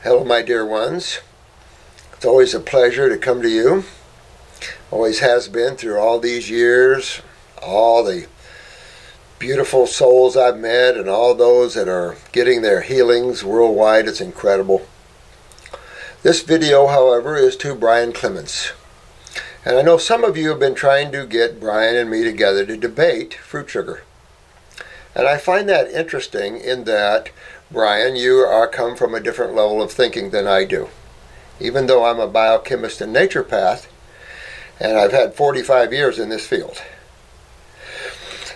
Hello, my dear ones. It's always a pleasure to come to you. Always has been through all these years, all the beautiful souls I've met and all those that are getting their healings worldwide. It's incredible. This video, however, is to Brian Clements. And I know some of you have been trying to get Brian and me together to debate fruit sugar. And I find that interesting in that, Brian, you come from a different level of thinking than I do. Even though I'm a biochemist and naturopath, and I've had 45 years in this field.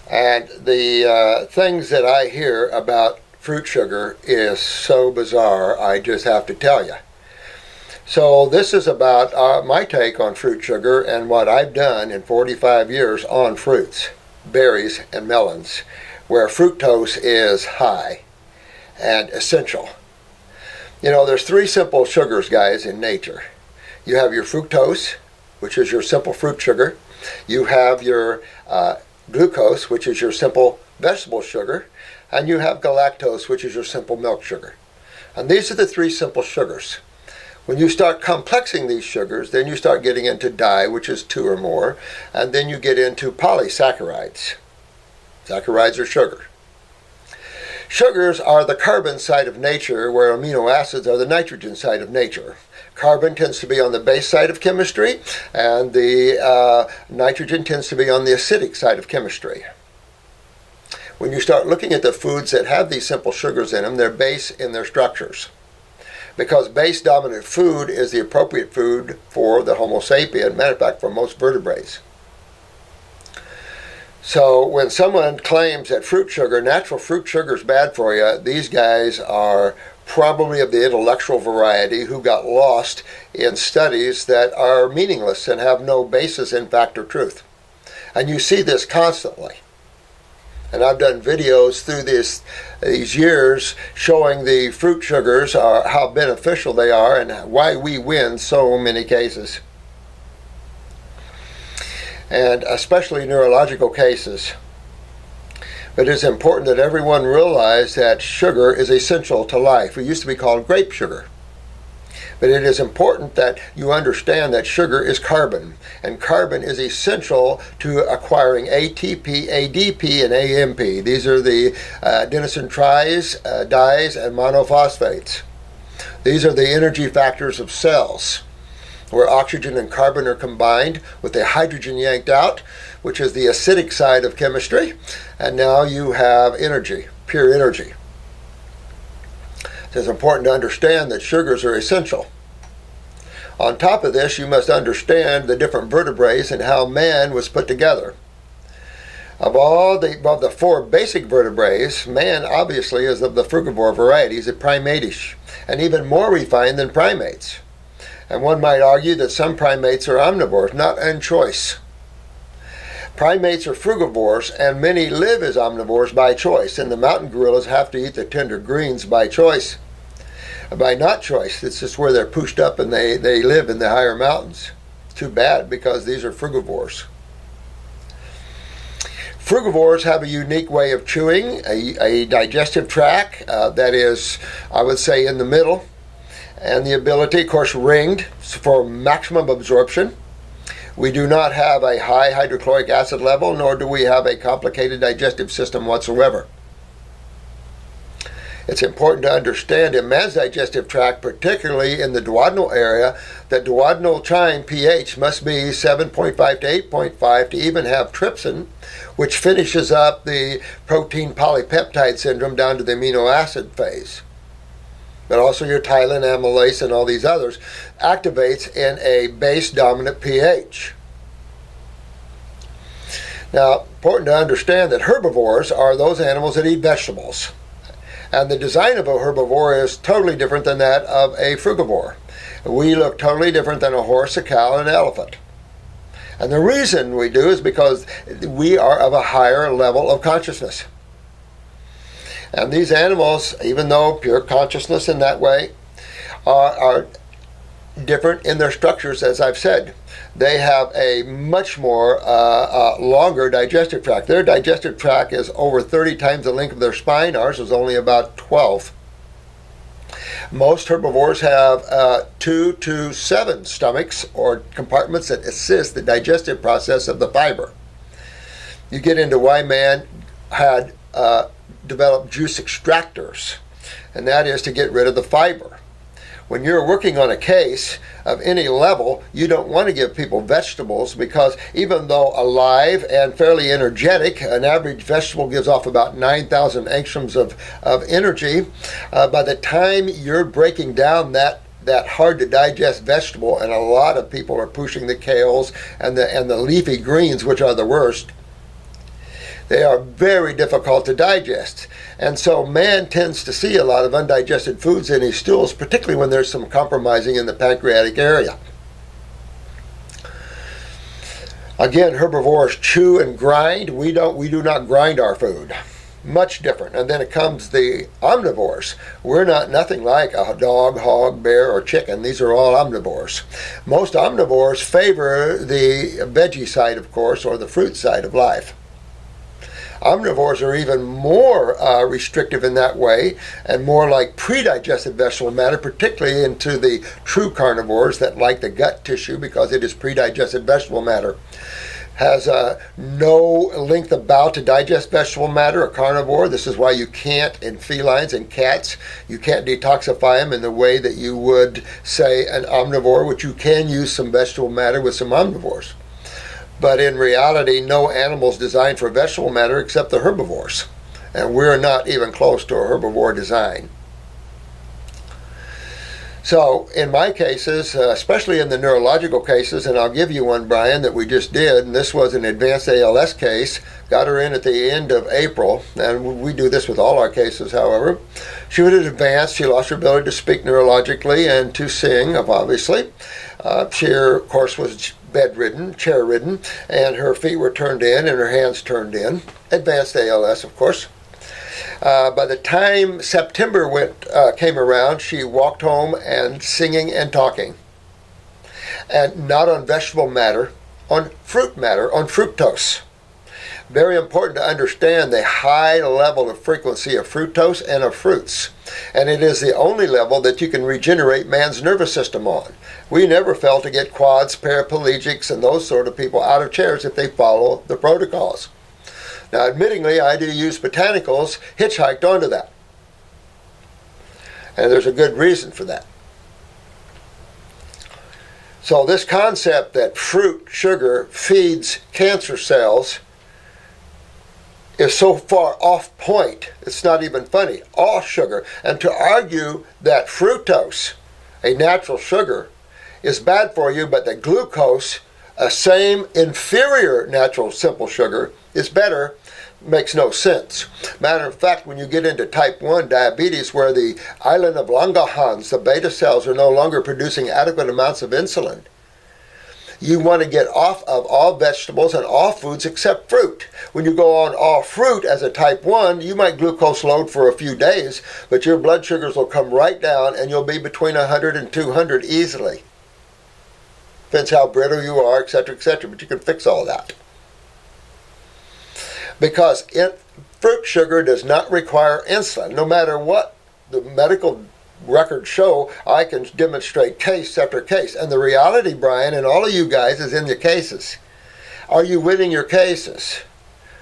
And the things that I hear about fruit sugar is so bizarre, I just have to tell you. So this is about my take on fruit sugar and what I've done in 45 years on fruits, berries, and melons, where fructose is high and essential. You know, there's three simple sugars, guys, in nature. You have your fructose, which is your simple fruit sugar. You have your glucose, which is your simple vegetable sugar. And you have galactose, which is your simple milk sugar. And these are the three simple sugars. When you start complexing these sugars, then you start getting into dye, which is 2 or more. And then you get into polysaccharides. Saccharides are sugar. Sugars are the carbon side of nature, where amino acids are the nitrogen side of nature. Carbon tends to be on the base side of chemistry, and the nitrogen tends to be on the acidic side of chemistry. When you start looking at the foods that have these simple sugars in them, they're base in their structures. Because base-dominant food is the appropriate food for the Homo sapien, matter of fact, for most vertebrates. So when someone claims that fruit sugar, natural fruit sugar is bad for you, these guys are probably of the intellectual variety who got lost in studies that are meaningless and have no basis in fact or truth. And you see this constantly. And I've done videos through these years showing the fruit sugars, how beneficial they are and why we win so many cases. And especially neurological cases. But it's important that everyone realize that sugar is essential to life. It used to be called grape sugar. But it is important that you understand that sugar is carbon. And carbon is essential to acquiring ATP, ADP, and AMP. These are the adenosine dyes, and monophosphates. These are the energy factors of cells, where oxygen and carbon are combined with the hydrogen yanked out, which is the acidic side of chemistry, and now you have energy, pure energy. So it's important to understand that sugars are essential. On top of this, you must understand the different vertebrates and how man was put together. Of the 4 basic vertebrates, man obviously is of the frugivore variety. He's a primate-ish, and even more refined than primates. And one might argue that some primates are omnivores, not in choice. Primates are frugivores, and many live as omnivores by choice. And the mountain gorillas have to eat the tender greens by choice. By not choice. It's just where they're pushed up and they live in the higher mountains. Too bad, because these are frugivores. Frugivores have a unique way of chewing, a digestive tract that is, I would say, in the middle. And the ability, of course, ringed for maximum absorption. We do not have a high hydrochloric acid level, nor do we have a complicated digestive system whatsoever. It's important to understand in man's digestive tract, particularly in the duodenal area, that duodenal chyme pH must be 7.5 to 8.5 to even have trypsin, which finishes up the protein polypeptide syndrome down to the amino acid phase. But also your tylan, amylase, and all these others, activates in a base-dominant pH. Now, important to understand that herbivores are those animals that eat vegetables. And the design of a herbivore is totally different than that of a frugivore. We look totally different than a horse, a cow, and an elephant. And the reason we do is because we are of a higher level of consciousness. And these animals, even though pure consciousness in that way, are different in their structures, as I've said. They have a much more longer digestive tract. Their digestive tract is over 30 times the length of their spine. Ours is only about 12. Most herbivores have 2 to 7 stomachs or compartments that assist the digestive process of the fiber. You get into why man had developed juice extractors, and that is to get rid of the fiber. When you're working on a case of any level, you don't want to give people vegetables because even though alive and fairly energetic, an average vegetable gives off about 9,000 angstroms of energy. By the time you're breaking down that hard to digest vegetable, and a lot of people are pushing the kales and the leafy greens, which are the worst, they are very difficult to digest. And so man tends to see a lot of undigested foods in his stools, particularly when there's some compromising in the pancreatic area. Again, herbivores chew and grind. We do not grind our food. Much different. And then it comes the omnivores. We're nothing like a dog, hog, bear, or chicken. These are all omnivores. Most omnivores favor the veggie side, of course, or the fruit side of life. Omnivores are even more restrictive in that way and more like pre-digested vegetable matter, particularly into the true carnivores that like the gut tissue because it is pre-digested vegetable matter. Has no length of bowel to digest vegetable matter, a carnivore. This is why you can't, in felines and cats, you can't detoxify them in the way that you would, say, an omnivore, which you can use some vegetable matter with some omnivores. But in reality, no animal is designed for vegetable matter except the herbivores. And we're not even close to a herbivore design. So in my cases, especially in the neurological cases, and I'll give you one, Brian, that we just did, and this was an advanced ALS case, got her in at the end of April, and we do this with all our cases, however. She was advanced, she lost her ability to speak neurologically and to sing, obviously. She, of course, was bedridden, chair-ridden, and her feet were turned in and her hands turned in. Advanced ALS, of course. By the time September came around, she walked home and singing and talking. And not on vegetable matter, on fruit matter, on fructose. Very important to understand the high level of frequency of fructose and of fruits. And it is the only level that you can regenerate man's nervous system on. We never fail to get quads, paraplegics, and those sort of people out of chairs if they follow the protocols. Now, admittingly, I do use botanicals hitchhiked onto that. And there's a good reason for that. So this concept that fruit sugar feeds cancer cells is so far off point, it's not even funny. All sugar. And to argue that fructose, a natural sugar, is bad for you, but that glucose, a same inferior natural simple sugar, is better, makes no sense. Matter of fact, when you get into type 1 diabetes, where the island of Langerhans, the beta cells, are no longer producing adequate amounts of insulin, you want to get off of all vegetables and all foods except fruit. When you go on all fruit as a type 1, you might glucose load for a few days, but your blood sugars will come right down and you'll be between 100 and 200 easily. Depends how brittle you are, etc., but you can fix all that. Because fruit sugar does not require insulin. No matter what the medical records show, I can demonstrate case after case. And the reality, Brian, and all of you guys, is in the cases. Are you winning your cases?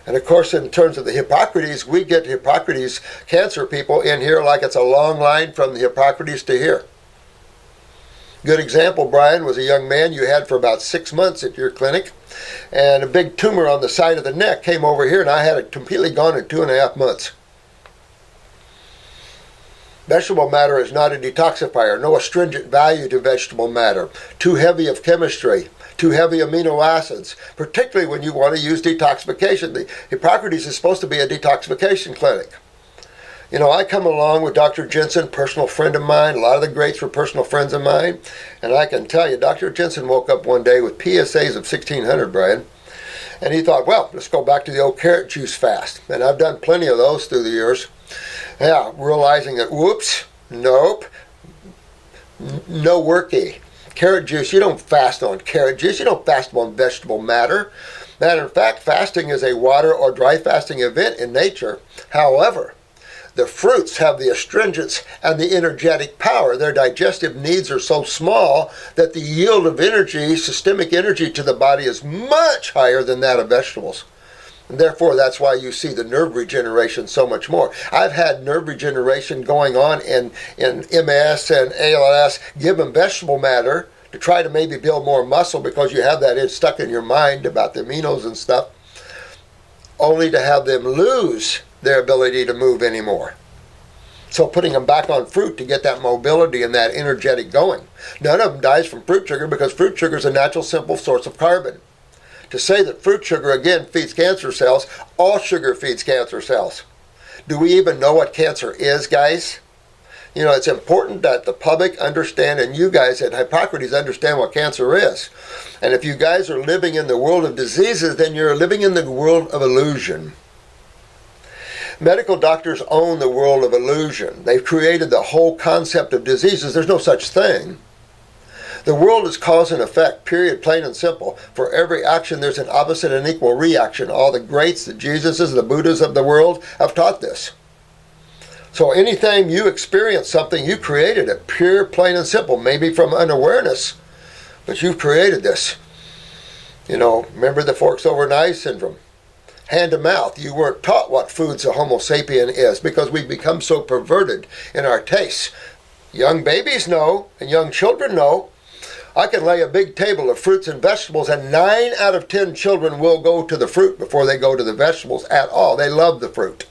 And of course, in terms of the Hippocrates, we get Hippocrates cancer people in here like it's a long line from the Hippocrates to here. Good example, Brian, was a young man you had for about 6 months at your clinic, and a big tumor on the side of the neck came over here, and I had it completely gone in 2.5 months. Vegetable matter is not a detoxifier. No astringent value to vegetable matter. Too heavy of chemistry. Too heavy amino acids, particularly when you want to use detoxification. The Hippocrates is supposed to be a detoxification clinic. You know, I come along with Dr. Jensen, personal friend of mine. A lot of the greats were personal friends of mine. And I can tell you, Dr. Jensen woke up one day with PSAs of 1,600, Brian. And he thought, well, let's go back to the old carrot juice fast. And I've done plenty of those through the years. Yeah, realizing that, whoops, nope, no worky. Carrot juice, you don't fast on carrot juice. You don't fast on vegetable matter. Matter of fact, fasting is a water or dry fasting event in nature. However, The fruits have the astringents and the energetic power. Their digestive needs are so small that the yield of energy, systemic energy to the body, is much higher than that of vegetables. And therefore, that's why you see the nerve regeneration so much more. I've had nerve regeneration going on in MS and ALS, given vegetable matter to try to maybe build more muscle because you have that stuck in your mind about the aminos and stuff, only to have them lose their ability to move anymore. So putting them back on fruit to get that mobility and that energetic going. None of them dies from fruit sugar because fruit sugar is a natural, simple source of carbon. To say that fruit sugar, again, feeds cancer cells, all sugar feeds cancer cells. Do we even know what cancer is, guys? You know, it's important that the public understand, and you guys at Hippocrates understand what cancer is. And if you guys are living in the world of diseases, then you're living in the world of illusion. Medical doctors own the world of illusion. They've created the whole concept of diseases. There's no such thing. The world is cause and effect, period, plain and simple. For every action, there's an opposite and equal reaction. All the greats, the Jesuses, the Buddhas of the world have taught this. So anytime you experience something, you created it, pure, plain and simple, maybe from unawareness, but you've created this. You know, remember the forks over an eye syndrome? Hand to mouth. You weren't taught what foods a Homo sapien is because we've become so perverted in our tastes. Young babies know, and young children know. I can lay a big table of fruits and vegetables, and 9 out of 10 children will go to the fruit before they go to the vegetables at all. They love the fruit.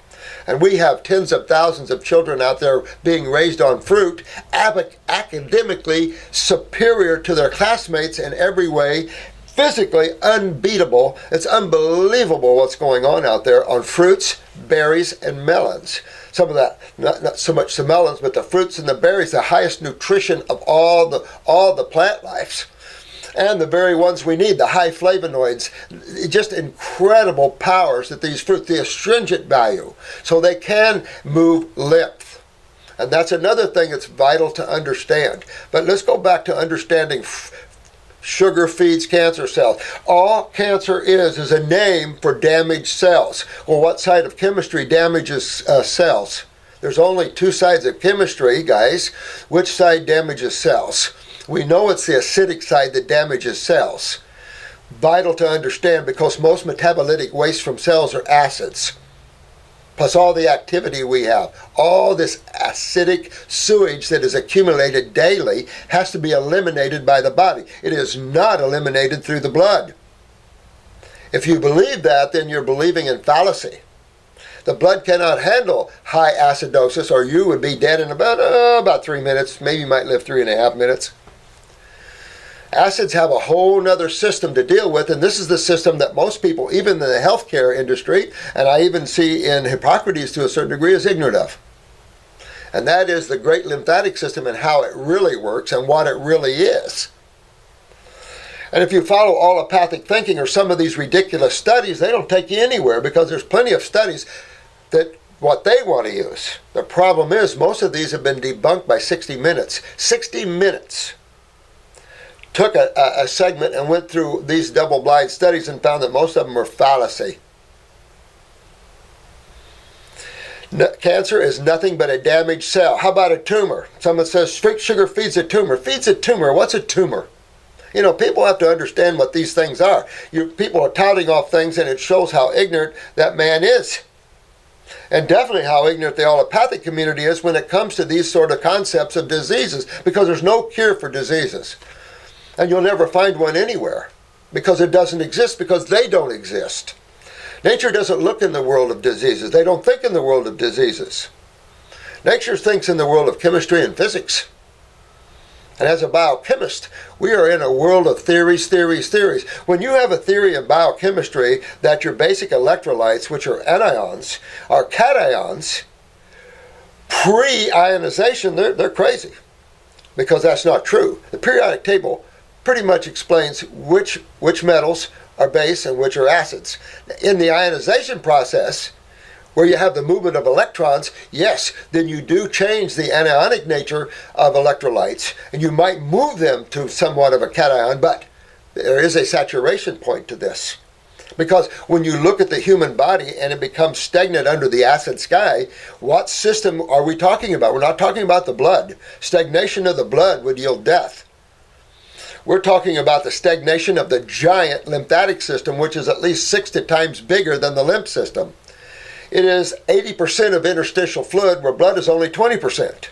And we have tens of thousands of children out there being raised on fruit, academically superior to their classmates in every way, physically unbeatable. It's unbelievable what's going on out there on fruits, berries, and melons. Some of that, not so much the melons, but the fruits and the berries, the highest nutrition of all the plant lives. And the very ones we need, the high flavonoids, just incredible powers that these fruits, the astringent value, so they can move lymph. And that's another thing that's vital to understand. But let's go back to understanding sugar feeds cancer cells. All cancer is a name for damaged cells. Well, what side of chemistry damages cells? There's only 2 sides of chemistry, guys. Which side damages cells? We know it's the acidic side that damages cells. Vital to understand because most metabolitic waste from cells are acids. Plus all the activity we have, all this acidic sewage that is accumulated daily has to be eliminated by the body. It is not eliminated through the blood. If you believe that, then you're believing in fallacy. The blood cannot handle high acidosis or you would be dead in about 3 minutes. Maybe you might live 3.5 minutes. Acids have a whole nother system to deal with, and this is the system that most people, even in the healthcare industry, and I even see in Hippocrates to a certain degree, is ignorant of. And that is the great lymphatic system and how it really works and what it really is. And if you follow allopathic thinking or some of these ridiculous studies, they don't take you anywhere because there's plenty of studies that what they want to use. The problem is most of these have been debunked by 60 Minutes. 60 Minutes took a segment and went through these double-blind studies and found that most of them were fallacy. Cancer is nothing but a damaged cell. How about a tumor? Someone says fruit sugar feeds a tumor. Feeds a tumor. What's a tumor? You know, people have to understand what these things are. People are touting off things, and it shows how ignorant that man is. And definitely how ignorant the allopathic community is when it comes to these sort of concepts of diseases, because there's no cure for diseases. And you'll never find one anywhere because it doesn't exist, because they don't exist. Nature doesn't look in the world of diseases. They don't think in the world of diseases. Nature thinks in the world of chemistry and physics. And as a biochemist, we are in a world of theories. When you have a theory in biochemistry that your basic electrolytes, which are anions, are cations, pre-ionization, they're crazy. Because that's not true. The periodic table pretty much explains which metals are base and which are acids. In the ionization process, where you have the movement of electrons, yes, then you do change the anionic nature of electrolytes, and you might move them to somewhat of a cation, but there is a saturation point to this. Because when you look at the human body and it becomes stagnant under the acid sky, what system are we talking about? We're not talking about the blood. Stagnation of the blood would yield death. We're talking about the stagnation of the giant lymphatic system, which is at least 60 times bigger than the lymph system. It is 80% of interstitial fluid, where blood is only 20%.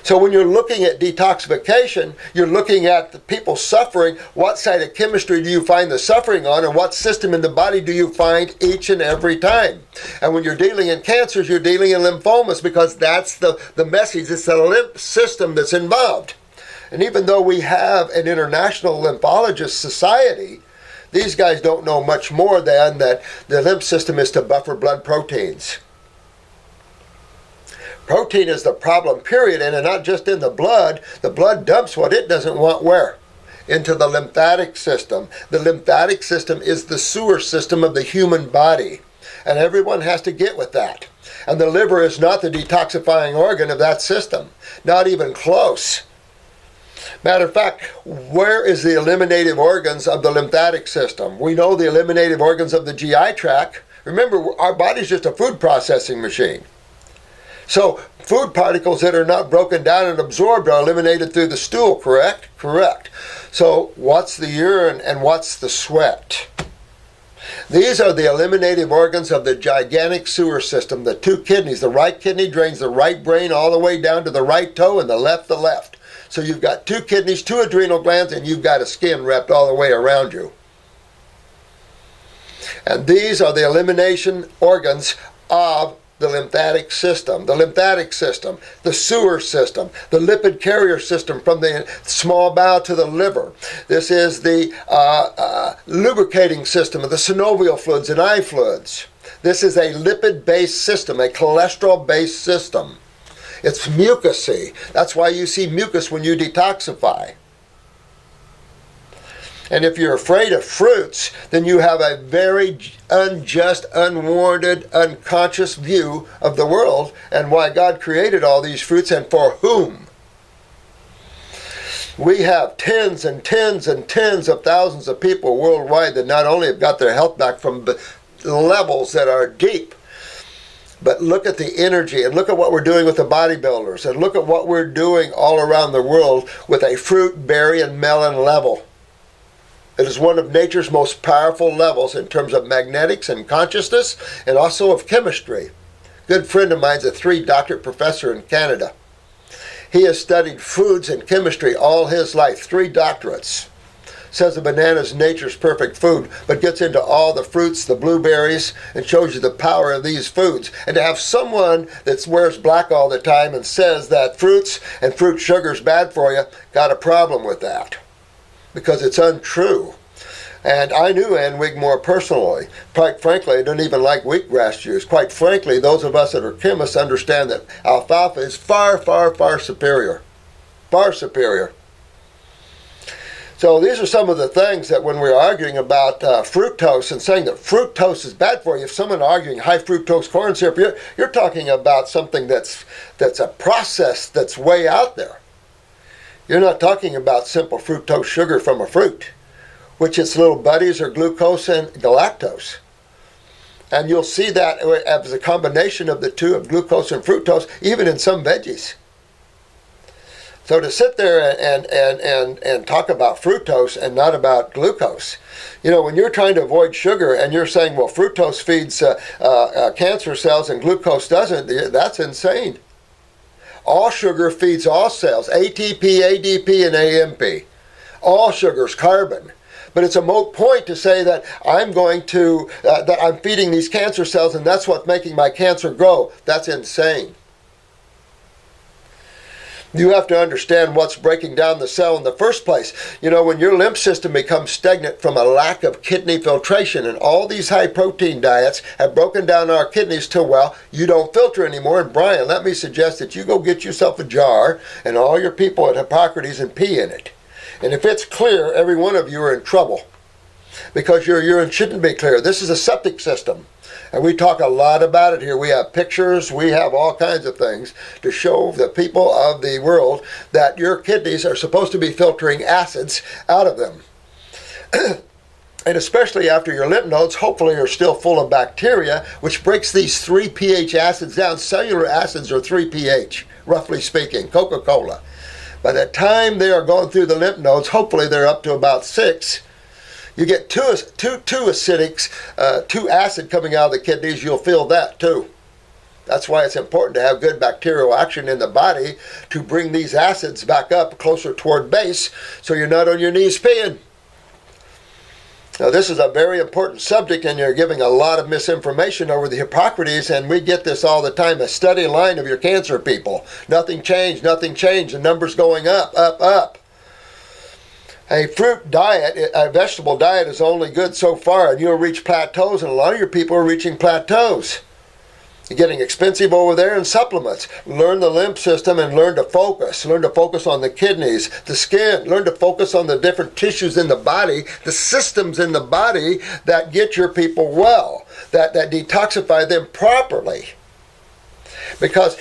So when you're looking at detoxification, you're looking at the people suffering. What side of chemistry do you find the suffering on, and what system in the body do you find each and every time? And when you're dealing in cancers, you're dealing in lymphomas, because that's the message. It's the lymph system that's involved. And even though we have an international lymphologist society, these guys don't know much more than that the lymph system is to buffer blood proteins. Protein is the problem, period, and not just in the blood. The blood dumps what it doesn't want where? Into the lymphatic system. The lymphatic system is the sewer system of the human body, and everyone has to get with that. And the liver is not the detoxifying organ of that system, not even close. Matter of fact, where is the eliminative organs of the lymphatic system? We know the eliminative organs of the GI tract. Remember, our body's just a food processing machine. So food particles that are not broken down and absorbed are eliminated through the stool, correct? Correct. So what's the urine and what's the sweat? These are the eliminative organs of the gigantic sewer system, the two kidneys. The right kidney drains the right brain all the way down to the right toe, and the left. So you've got two kidneys, two adrenal glands, and you've got a skin wrapped all the way around you. And these are the elimination organs of the lymphatic system, the sewer system, the lipid carrier system from the small bowel to the liver. This is the lubricating system of the synovial fluids and eye fluids. This is a lipid-based system, a cholesterol-based system. It's mucousy. That's why you see mucus when you detoxify. And if you're afraid of fruits, then you have a very unjust, unwarranted, unconscious view of the world and why God created all these fruits and for whom. We have tens and tens and tens of thousands of people worldwide that not only have got their health back from levels that are deep, but look at the energy, and look at what we're doing with the bodybuilders, and look at what we're doing all around the world with a fruit, berry, and melon level. It is one of nature's most powerful levels in terms of magnetics and consciousness, and also of chemistry. A good friend of mine is a 3-doctorate professor in Canada. He has studied foods and chemistry all his life, 3 doctorates. Says a banana is nature's perfect food, but gets into all the fruits, the blueberries, and shows you the power of these foods. And to have someone that wears black all the time and says that fruits and fruit sugar is bad for you, got a problem with that, because it's untrue. And I knew Ann Wigmore personally. Quite frankly, I don't even like wheatgrass juice. Quite frankly, those of us that are chemists understand that alfalfa is far, far, far superior. Far superior. So these are some of the things that when we're arguing about fructose and saying that fructose is bad for you, if someone arguing high fructose corn syrup, you're talking about something that's a process that's way out there. You're not talking about simple fructose sugar from a fruit, which its little buddies are glucose and galactose. And you'll see that as a combination of the two, of glucose and fructose, even in some veggies. So to sit there and talk about fructose and not about glucose, when you're trying to avoid sugar and you're saying, well, fructose feeds cancer cells and glucose doesn't, that's insane. All sugar feeds all cells, ATP, ADP, and AMP. All sugar's carbon. But it's a moot point to say that that I'm feeding these cancer cells and that's what's making my cancer grow. That's insane. You have to understand what's breaking down the cell in the first place. When your lymph system becomes stagnant from a lack of kidney filtration, and all these high protein diets have broken down our kidneys till, well, you don't filter anymore. And Brian, let me suggest that you go get yourself a jar and all your people at Hippocrates and pee in it. And if it's clear, every one of you are in trouble, because your urine shouldn't be clear. This is a septic system. And we talk a lot about it here. We have pictures, we have all kinds of things to show the people of the world that your kidneys are supposed to be filtering acids out of them. And especially after your lymph nodes, hopefully, are still full of bacteria, which breaks these 3 pH acids down. Cellular acids are 3 pH, roughly speaking, Coca-Cola. By the time they are going through the lymph nodes, hopefully they're up to about 6. You get two acid coming out of the kidneys, you'll feel that too. That's why it's important to have good bacterial action in the body to bring these acids back up closer toward base so you're not on your knees peeing. Now, this is a very important subject, and you're giving a lot of misinformation over the Hippocrates, and we get this all the time, a steady line of your cancer people. Nothing changed, the numbers going up, up, up. A fruit diet, a vegetable diet is only good so far, and you'll reach plateaus, and a lot of your people are reaching plateaus. You're getting expensive over there in supplements. Learn the lymph system and learn to focus. Learn to focus on the kidneys, the skin. Learn to focus on the different tissues in the body, the systems in the body that get your people well, that detoxify them properly.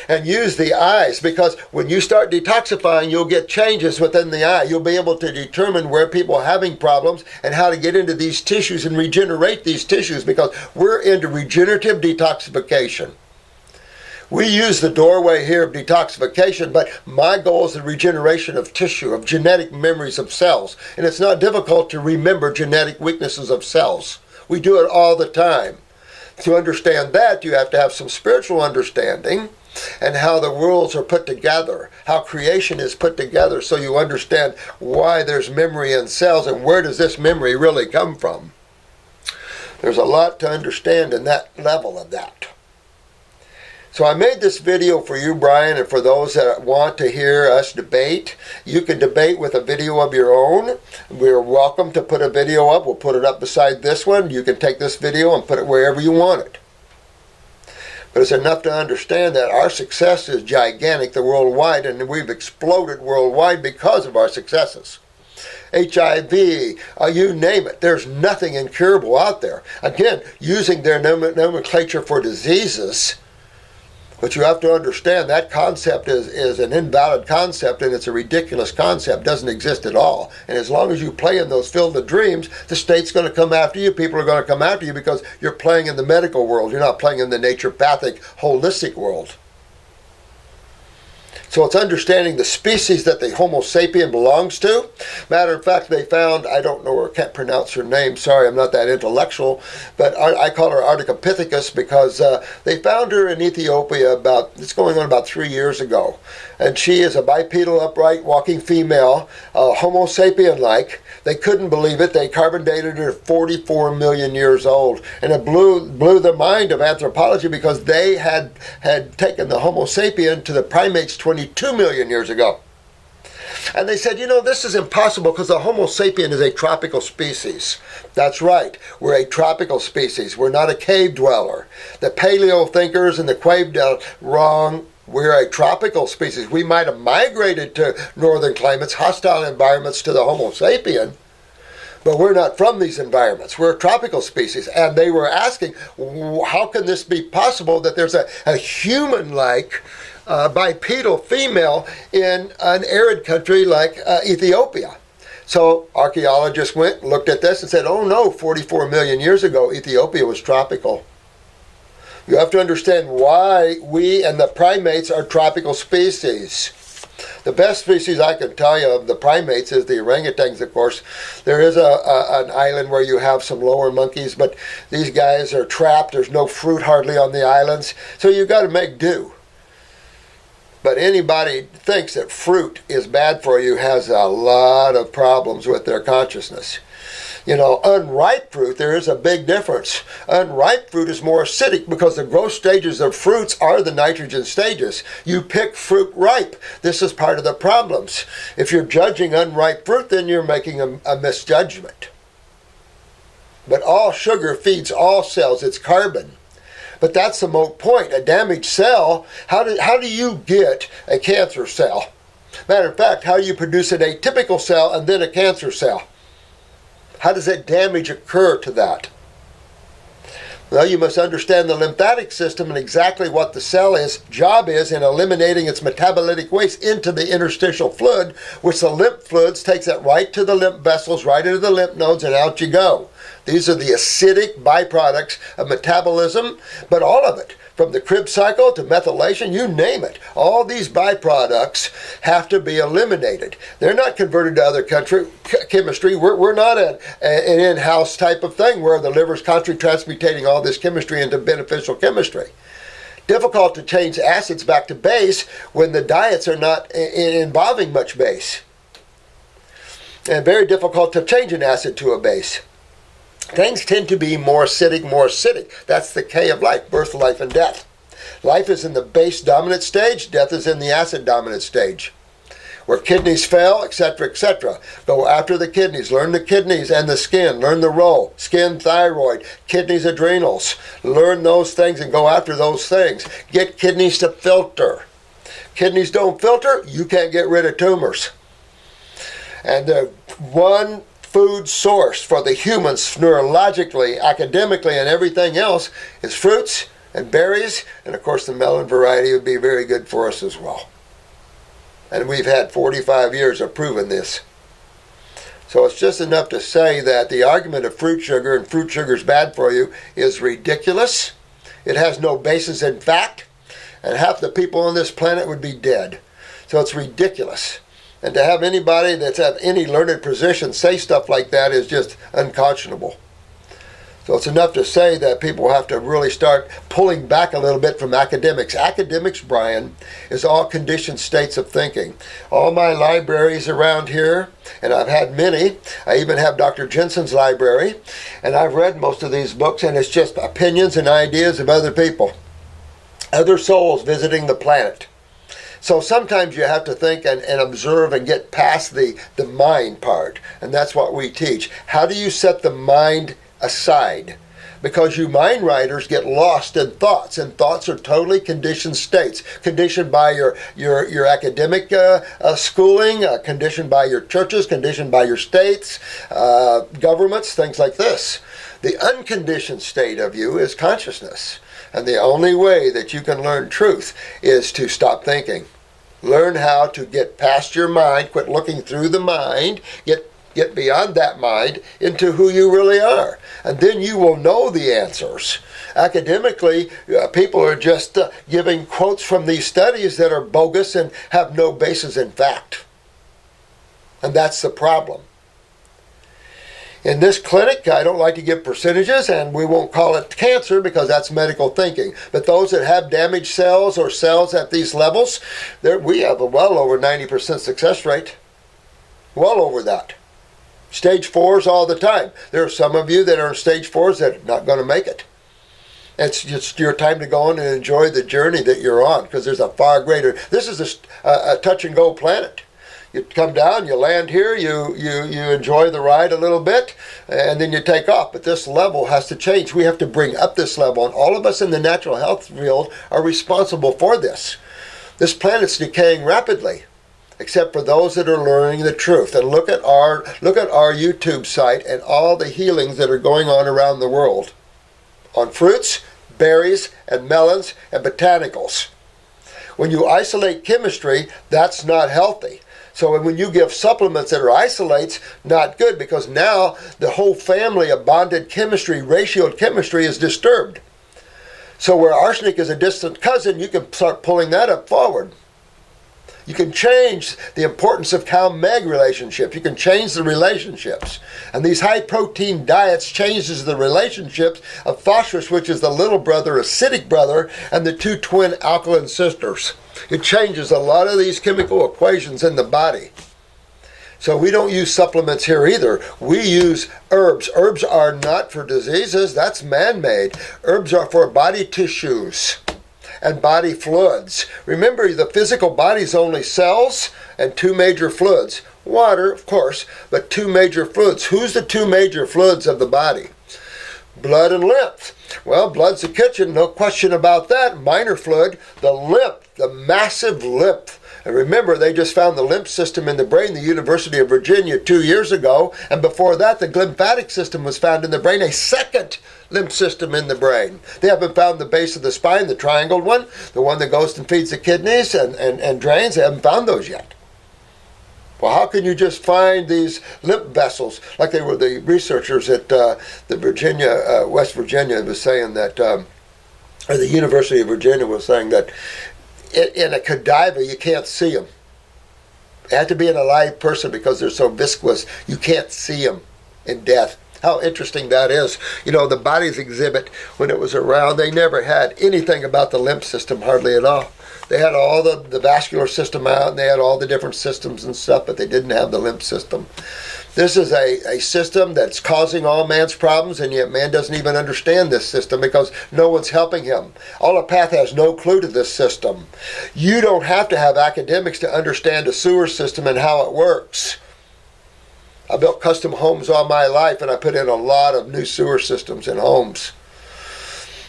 And use the eyes, because when you start detoxifying, you'll get changes within the eye. You'll be able to determine where people are having problems and how to get into these tissues and regenerate these tissues, because we're into regenerative detoxification. We use the doorway here of detoxification, but my goal is the regeneration of tissue, of genetic memories of cells. And it's not difficult to remember genetic weaknesses of cells. We do it all the time. To understand that, you have to have some spiritual understanding and how the worlds are put together, how creation is put together, so you understand why there's memory in cells and where does this memory really come from. There's a lot to understand in that level of that. So I made this video for you, Brian, and for those that want to hear us debate. You can debate with a video of your own. We're welcome to put a video up. We'll put it up beside this one. You can take this video and put it wherever you want it. But it's enough to understand that our success is gigantic, the worldwide, and we've exploded worldwide because of our successes. HIV, you name it. There's nothing incurable out there. Again, using their nomenclature for diseases. But you have to understand that concept is an invalid concept, and it's a ridiculous concept. It doesn't exist at all. And as long as you play in those field of dreams, the state's going to come after you. People are going to come after you because you're playing in the medical world. You're not playing in the naturopathic, holistic world. So it's understanding the species that the Homo sapien belongs to. Matter of fact, they found, I don't know, or can't pronounce her name, sorry, I'm not that intellectual, but I call her Ardicopithecus because they found her in Ethiopia it's going on about 3 years ago. And she is a bipedal, upright, walking female, Homo sapien-like. They couldn't believe it. They carbon dated her 44 million years old. And it blew the mind of anthropology because they had taken the Homo sapien to the primates 22 million years ago. And they said, this is impossible because the Homo sapien is a tropical species. That's right. We're a tropical species. We're not a cave dweller. The paleo thinkers and the cave dwellers, wrong. We're a tropical species. We might have migrated to northern climates, hostile environments to the Homo sapien, but we're not from these environments. We're a tropical species. And they were asking, how can this be possible that there's a human-like bipedal female in an arid country like Ethiopia? So archaeologists went, looked at this and said, oh no, 44 million years ago, Ethiopia was tropical. You have to understand why we and the primates are tropical species. The best species I can tell you of the primates is the orangutans, of course. There is an island where you have some lower monkeys, but these guys are trapped. There's no fruit hardly on the islands, so you've got to make do. But anybody thinks that fruit is bad for you has a lot of problems with their consciousness. Unripe fruit, there is a big difference. Unripe fruit is more acidic because the growth stages of fruits are the nitrogen stages. You pick fruit ripe. This is part of the problems. If you're judging unripe fruit, then you're making a misjudgment. But all sugar feeds all cells. It's carbon. But that's the moot point. A damaged cell, how do you get a cancer cell? Matter of fact, how do you produce an atypical cell and then a cancer cell? How does that damage occur to that? Well, you must understand the lymphatic system and exactly what the cell's job is in eliminating its metabolitic waste into the interstitial fluid, which the lymph fluids takes it right to the lymph vessels, right into the lymph nodes, and out you go. These are the acidic byproducts of metabolism, but all of it, from the Krebs cycle to methylation, you name it. All these byproducts have to be eliminated. They're not converted to other chemistry. We're not an in-house type of thing where the liver's constantly transmutating all this chemistry into beneficial chemistry. Difficult to change acids back to base when the diets are not involving much base. And very difficult to change an acid to a base. Things tend to be more acidic, more acidic. That's the K of life, birth, life, and death. Life is in the base dominant stage, death is in the acid dominant stage. Where kidneys fail, etc., etc. Go after the kidneys, learn the kidneys and the skin, learn the role. Skin, thyroid, kidneys, adrenals. Learn those things and go after those things. Get kidneys to filter. Kidneys don't filter, you can't get rid of tumors. And the one food source for the humans neurologically, academically, and everything else is fruits and berries, and of course the melon variety would be very good for us as well. And we've had 45 years of proving this. So it's just enough to say that the argument of fruit sugar and fruit sugar is bad for you is ridiculous. It has no basis in fact, and half the people on this planet would be dead. So it's ridiculous. And to have anybody that's at any learned position say stuff like that is just unconscionable. So it's enough to say that people have to really start pulling back a little bit from academics. Academics, Brian, is all conditioned states of thinking. All my libraries around here, and I've had many, I even have Dr. Jensen's library, and I've read most of these books, and it's just opinions and ideas of other people, other souls visiting the planet. So sometimes you have to think and observe and get past the mind part. And that's what we teach. How do you set the mind aside? Because you mind writers get lost in thoughts, and thoughts are totally conditioned states. Conditioned by your academic schooling, conditioned by your churches, conditioned by your states, governments, things like this. The unconditioned state of you is consciousness. And the only way that you can learn truth is to stop thinking. Learn how to get past your mind, quit looking through the mind, get beyond that mind into who you really are. And then you will know the answers. Academically, people are just giving quotes from these studies that are bogus and have no basis in fact. And that's the problem. In this clinic, I don't like to give percentages, and we won't call it cancer because that's medical thinking. But those that have damaged cells or cells at these levels, we have a well over 90% success rate. Well over that. Stage 4s all the time. There are some of you that are in stage 4s that are not going to make it. It's just your time to go on and enjoy the journey that you're on, because there's a far greater... This is a touch-and-go planet. You come down, you land here, you enjoy the ride a little bit, and then you take off. But this level has to change. We have to bring up this level, and all of us in the natural health field are responsible for this. This planet's decaying rapidly, except for those that are learning the truth. And look at our YouTube site and all the healings that are going on around the world on fruits, berries, and melons, and botanicals. When you isolate chemistry, that's not healthy. So when you give supplements that are isolates, not good, because now the whole family of bonded chemistry, ratioed chemistry is disturbed. So where arsenic is a distant cousin, you can start pulling that up forward. You can change the importance of cow-meg relationships. You can change the relationships. And these high-protein diets changes the relationships of phosphorus, which is the little brother, acidic brother, and the two twin alkaline sisters. It changes a lot of these chemical equations in the body. So we don't use supplements here either. We use herbs. Herbs are not for diseases. That's man-made. Herbs are for body tissues and body fluids. Remember, the physical body is only cells and two major fluids. Water, of course, but two major fluids. Who's the two major fluids of the body? Blood and lymph. Well, blood's the kitchen, no question about that. Minor fluid, the lymph, the massive lymph And remember, they just found the lymph system in the brain, the University of Virginia, 2 years ago. And before that, the lymphatic system was found in the brain, a second lymph system in the brain. They haven't found the base of the spine, the triangled one, the one that goes and feeds the kidneys and drains. They haven't found those yet. Well, how can you just find these lymph vessels, like they were the researchers at the Virginia, West Virginia was saying that, or the University of Virginia was saying that in a cadaver you can't see them. It had to be an alive person because they're so viscous you can't see them in death. How interesting that is. You know, the body's exhibit, when it was around, they never had anything about the lymph system, hardly at all. They had all the vascular system out, and they had all the different systems and stuff, but they didn't have the lymph system. This is a system that's causing all man's problems, and yet man doesn't even understand this system because no one's helping him. Allopath has no clue to this system. You don't have to have academics to understand a sewer system and how it works. I built custom homes all my life, and I put in a lot of new sewer systems in homes.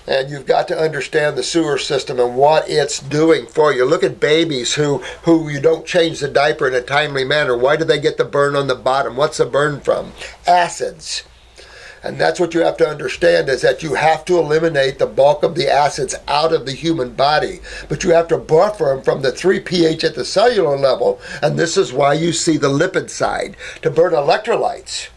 And you've got to understand the sewer system and what it's doing for you. Look at babies who you don't change the diaper in a timely manner. Why do they get the burn on the bottom? What's the burn from? Acids. And that's what you have to understand, is that you have to eliminate the bulk of the acids out of the human body. But you have to buffer them from the 3 pH at the cellular level. And this is why you see the lipid side, to burn electrolytes.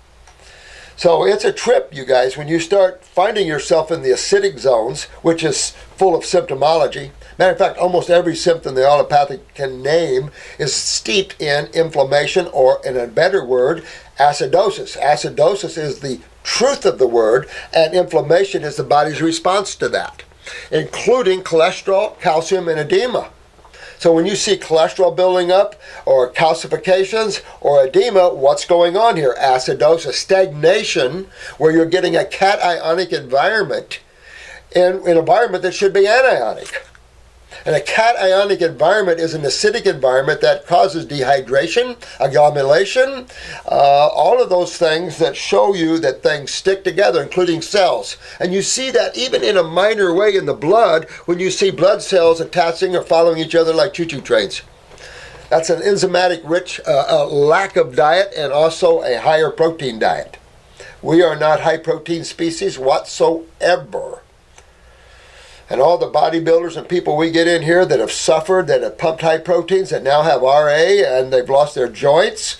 So it's a trip, you guys, when you start finding yourself in the acidic zones, which is full of symptomology. Matter of fact, almost every symptom the allopathic can name is steeped in inflammation, or, in a better word, acidosis. Acidosis is the truth of the word, and inflammation is the body's response to that, including cholesterol, calcium, and edema. So when you see cholesterol building up, or calcifications, or edema, what's going on here? Acidosis, stagnation, where you're getting a cationic environment in an environment that should be anionic. And a cationic environment is an acidic environment that causes dehydration, agglomeration, all of those things that show you that things stick together, including cells. And you see that even in a minor way in the blood, when you see blood cells attaching or following each other like choo-choo trains. That's an enzymatic rich lack of diet, and also a higher protein diet. We are not high protein species whatsoever. And all the bodybuilders and people we get in here that have suffered, that have pumped high proteins, that now have RA and they've lost their joints.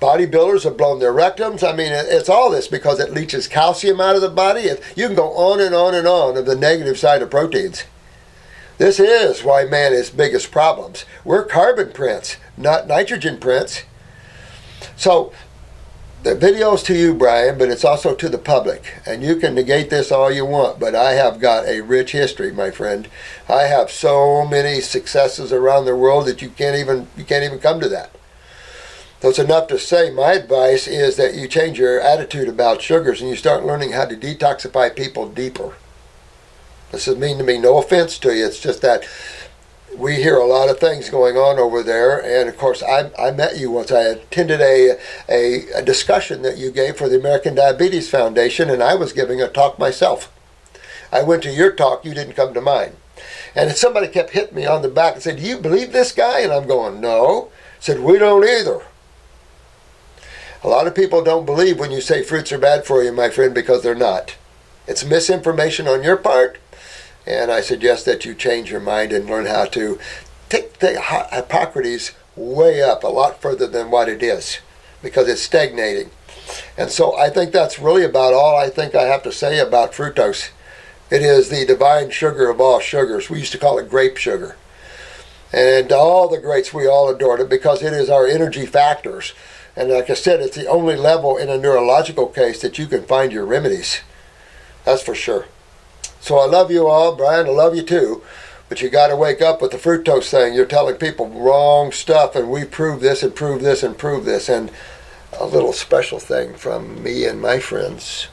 Bodybuilders have blown their rectums. I mean, it's all this because it leaches calcium out of the body. You can go on and on and on of the negative side of proteins. This is why man has biggest problems. We're carbon prints, not nitrogen prints. So the video's to you, Brian, but it's also to the public. And you can negate this all you want, but I have got a rich history, my friend. I have so many successes around the world that you can't even come to that. So it's enough to say my advice is that you change your attitude about sugars and you start learning how to detoxify people deeper. This doesn't mean to me no offense to you. It's just that we hear a lot of things going on over there, and of course I met you once. I attended a discussion that you gave for the American Diabetes Foundation, and I was giving a talk myself. I went to your talk, you didn't come to mine. And somebody kept hitting me on the back and said, "Do you believe this guy?" And I'm going, "No." Said, "We don't either." A lot of people don't believe when you say fruits are bad for you, my friend, because they're not. It's misinformation on your part. And I suggest that you change your mind and learn how to take the Hippocrates way up a lot further than what it is, because it's stagnating. And so I think that's really about all I think I have to say about fructose. It is the divine sugar of all sugars. We used to call it grape sugar. And all the greats, we all adored it because it is our energy factors. And like I said, it's the only level in a neurological case that you can find your remedies. That's for sure. So I love you all, Brian, I love you too, but you got to wake up with the fructose thing. You're telling people wrong stuff, and we prove this and prove this and prove this. And a little special thing from me and my friends.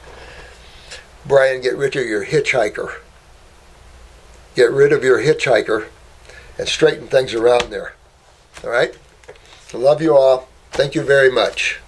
Brian, get rid of your hitchhiker. Get rid of your hitchhiker and straighten things around there. All right? I love you all. Thank you very much.